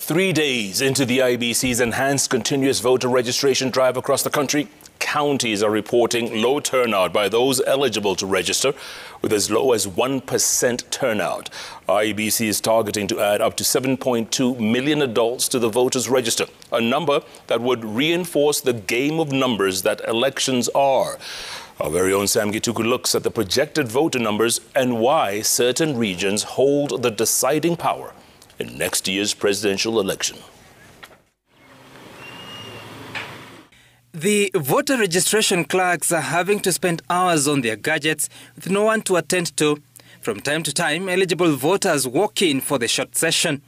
3 days into the IEBC's enhanced continuous voter registration drive across the country, counties are reporting low turnout by those eligible to register, with as low as 1% turnout. IEBC is targeting to add up to 7.2 million adults to the voters register, a number that would reinforce the game of numbers that elections are. Our very own Sam Gituku looks at the projected voter numbers and why certain regions hold the deciding power in next year's presidential election. The voter registration clerks are having to spend hours on their gadgets with no one to attend to. From time to time, eligible voters walk in for the short session.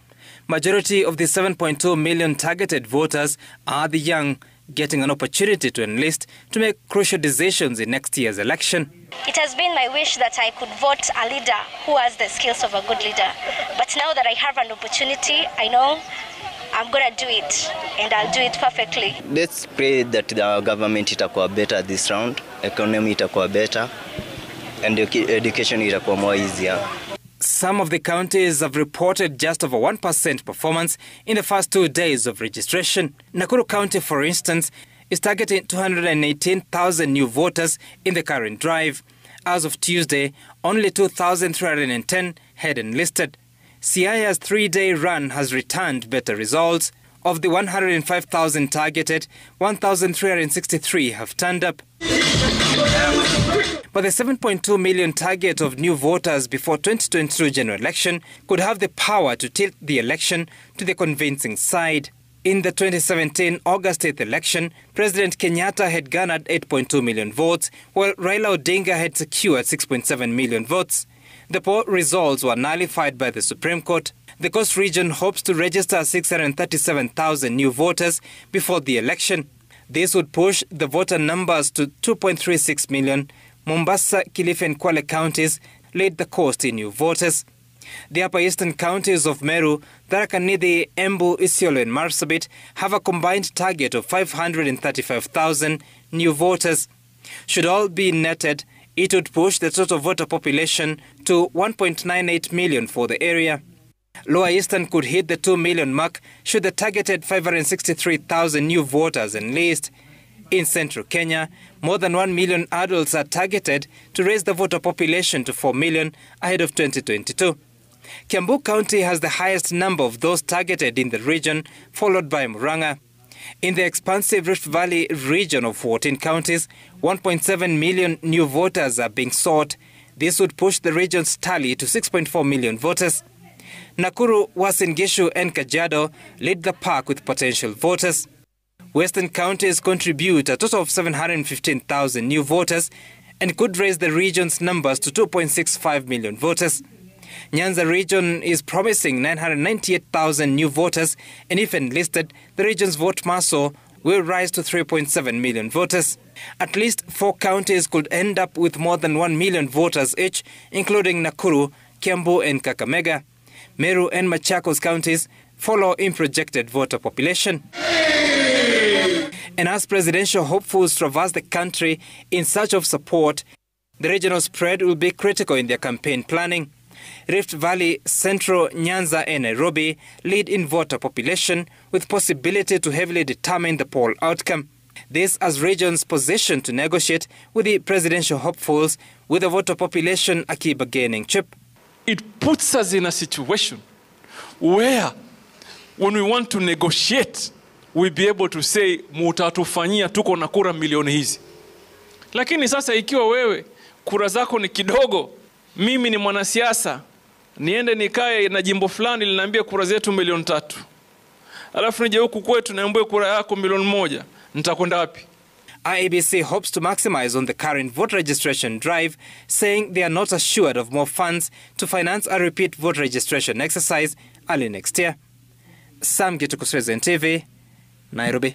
Majority of the 7.2 million targeted voters are the young, getting an opportunity to enlist to make crucial decisions in next year's election. It has been my wish that I could vote a leader who has the skills of a good leader. But now that I have an opportunity, I know I'm going to do it, and I'll do it perfectly. Let's pray that the government itakuwa better this round, economy itakuwa better, and education itakuwa more easier. Some of the counties have reported just over 1% performance in the first 2 days of registration. Nakuru County, for instance, is targeting 218,000 new voters in the current drive. As of Tuesday, only 2,310 had enlisted. Siaya's 3-day run has returned better results. Of the 105,000 targeted, 1,363 have turned up. But the 7.2 million target of new voters before 2022 general election could have the power to tilt the election to the convincing side. In the 2017 August 8th election, President Kenyatta had garnered 8.2 million votes, while Raila Odinga had secured 6.7 million votes. The poll results were nullified by the Supreme Court. The Coast region hopes to register 637,000 new voters before the election. This would push the voter numbers to 2.36 million. Mombasa, Kilifi and Kwale counties lead the coast in new voters. The upper eastern counties of Meru, Tharaka Nithi, Embu, Isiolo and Marsabit have a combined target of 535,000 new voters. Should all be netted, it would push the total voter population to 1.98 million for the area. Lower Eastern could hit the 2 million mark should the targeted 563,000 new voters enlist. In central Kenya, more than 1 million adults are targeted to raise the voter population to 4 million ahead of 2022. Kiambu County has the highest number of those targeted in the region, followed by Murang'a. In the expansive Rift Valley region of 14 counties, 1.7 million new voters are being sought. This would push the region's tally to 6.4 million voters. Nakuru, Uasin Gishu and Kajiado lead the pack with potential voters. Western counties contribute a total of 715,000 new voters and could raise the region's numbers to 2.65 million voters. Nyanza region is promising 998,000 new voters, and if enlisted, the region's vote muscle will rise to 3.7 million voters. At least 4 counties could end up with more than 1 million voters each, including Nakuru, Kiambu and Kakamega. Meru and Machakos counties follow in projected voter population. And as presidential hopefuls traverse the country in search of support, the regional spread will be critical in their campaign planning. Rift Valley, Central, Nyanza and Nairobi lead in voter population, with possibility to heavily determine the poll outcome. This as regions position to negotiate with the presidential hopefuls, with the voter population a key bargaining chip. It puts us in a situation where when we want to negotiate, we'll be able to say, mutatufanyia tuko na kura milioni hizi. Lakini sasa ikiwa wewe, kura zako ni kidogo, mimi ni mwanasiasa, niende nikae na jimbo fulani linaambia kura zetu 3,000,000. Alafu nije huku kwetu naambia kura yako 1,000,000. Nitakwenda wapi? IEBC hopes to maximize on the current voter registration drive, saying they are not assured of more funds to finance a repeat voter registration exercise early next year. Sam Gituku, TV, Nairobi.